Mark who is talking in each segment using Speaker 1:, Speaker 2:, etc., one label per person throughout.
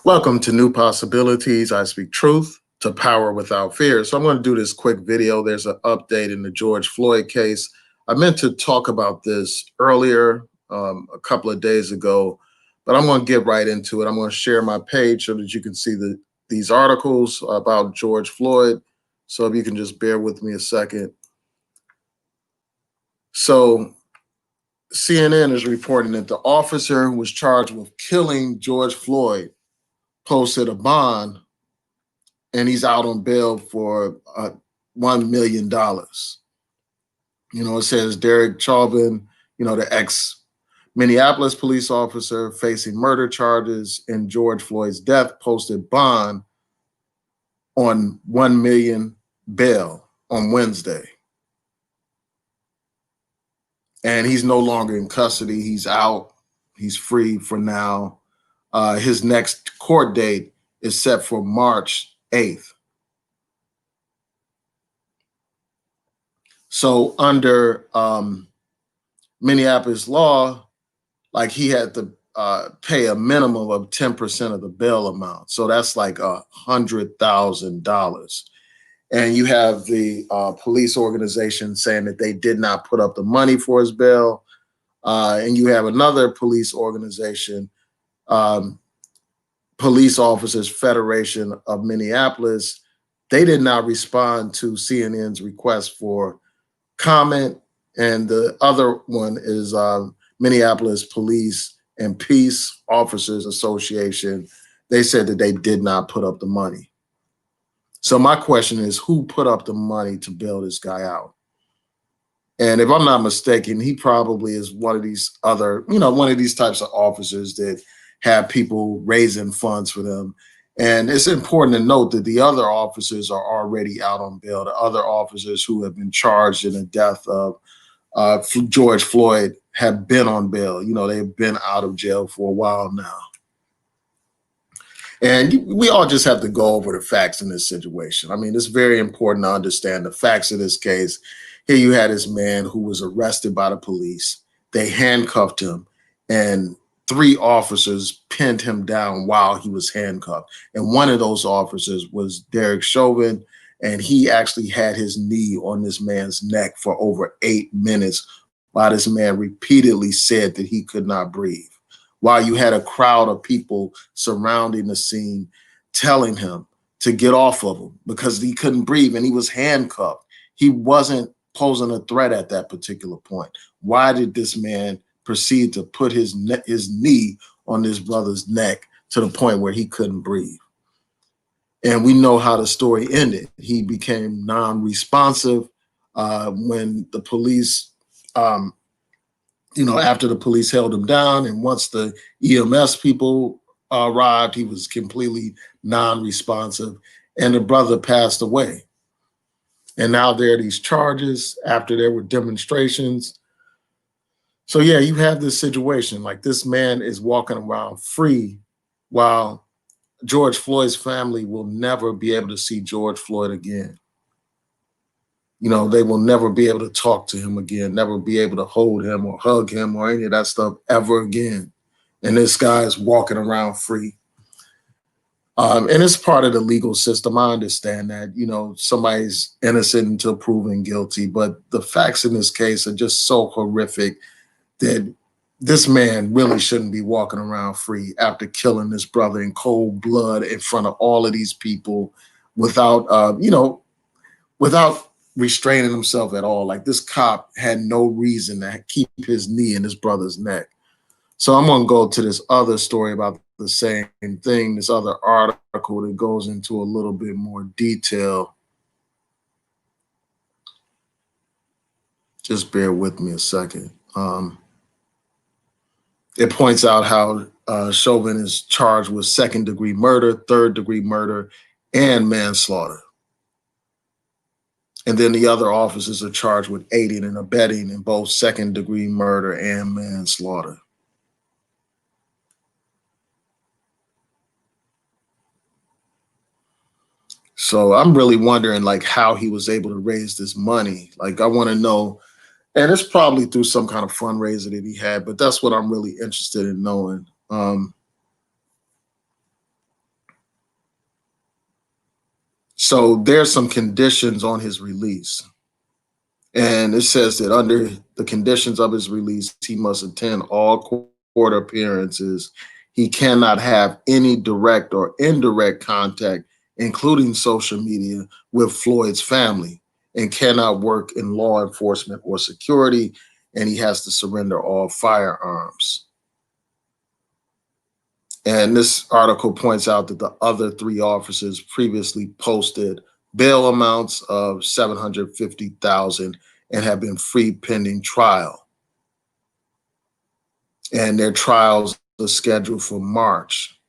Speaker 1: Welcome to New Possibilities. I speak truth to power without fear. So I'm going to do this quick video. There's an update in the George Floyd case. I meant to talk about this earlier, a couple of days ago, but I'm going to get right into it. I'm going to share my page so that you can see these articles about George Floyd. So if you can just bear with me a second. So CNN is reporting that the officer who was charged with killing George Floyd posted a bond and he's out on bail for $1 million. It says Derek Chauvin, the ex-Minneapolis police officer facing murder charges in George Floyd's death, posted bond on $1 million bail on Wednesday. And he's no longer in custody. He's out. He's free for now. His next court date is set for March 8th. So under Minneapolis law, like he had to pay a minimum of 10% of the bail amount. So that's like $100,000. And you have the police organization saying that they did not put up the money for his bail. And you have another police organization, Police Officers Federation of Minneapolis. They did not respond to CNN's request for comment. And the other one is Minneapolis Police and Peace Officers Association. They said that they did not put up the money. So my question is, who put up the money to bail this guy out? And if I'm not mistaken, he probably is one of these other, one of these types of officers that have people raising funds for them. And it's important to note that the other officers are already out on bail. The other officers who have been charged in the death of George Floyd have been on bail. They've been out of jail for a while now. And we all just have to go over the facts in this situation. I mean, it's very important to understand the facts of this case. Here you had this man who was arrested by the police. They handcuffed him, and 3 officers pinned him down while he was handcuffed. And one of those officers was Derek Chauvin, and he actually had his knee on this man's neck for over 8 minutes while this man repeatedly said that he could not breathe. While you had a crowd of people surrounding the scene telling him to get off of him because he couldn't breathe and he was handcuffed. He wasn't posing a threat at that particular point. Why did this man proceed to put his knee on his brother's neck to the point where he couldn't breathe? And we know how the story ended. He became non-responsive when the police, after the police held him down, and once the EMS people arrived, he was completely non-responsive, and the brother passed away. And now there are these charges after there were demonstrations. So yeah, you have this situation, like this man is walking around free while George Floyd's family will never be able to see George Floyd again. They will never be able to talk to him again, never be able to hold him or hug him or any of that stuff ever again. And this guy is walking around free. And it's part of the legal system. I understand that, somebody's innocent until proven guilty, but the facts in this case are just so horrific that this man really shouldn't be walking around free after killing his brother in cold blood in front of all of these people without restraining himself at all. Like, this cop had no reason to keep his knee in his brother's neck. So I'm going to go to this other story about the same thing, this other article that goes into a little bit more detail. Just bear with me a second. It points out how Chauvin is charged with 2nd-degree murder, 3rd-degree murder, and manslaughter. And then the other officers are charged with aiding and abetting in both 2nd-degree murder and manslaughter. So I'm really wondering, like, how he was able to raise this money. Like, I want to know, and it's probably through some kind of fundraiser that he had, but that's what I'm really interested in knowing. So there's some conditions on his release. And it says that under the conditions of his release, he must attend all court appearances. He cannot have any direct or indirect contact, including social media, with Floyd's family, and cannot work in law enforcement or security, and he has to surrender all firearms. And this article points out that the other 3 officers previously posted bail amounts of $750,000 and have been free pending trial. And their trials are scheduled for March.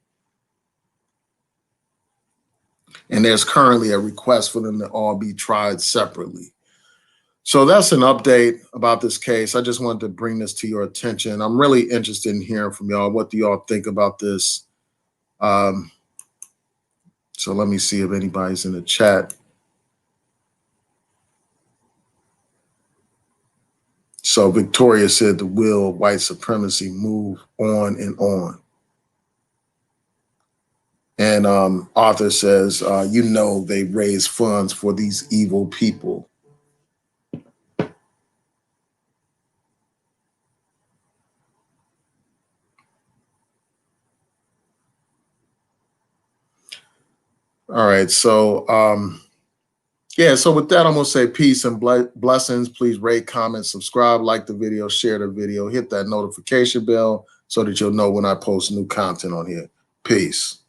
Speaker 1: And there's currently a request for them to all be tried separately. So that's an update about this case. I just wanted to bring this to your attention. I'm really interested in hearing from y'all. What do y'all think about this? So let me see if anybody's in the chat. So Victoria said the will of white supremacy move on and on. And Arthur says, you know, they raise funds for these evil people. All right, so yeah, so with that, I'm gonna say peace and blessings. Please rate, comment, subscribe, like the video, share the video, hit that notification bell so that you'll know when I post new content on here. Peace.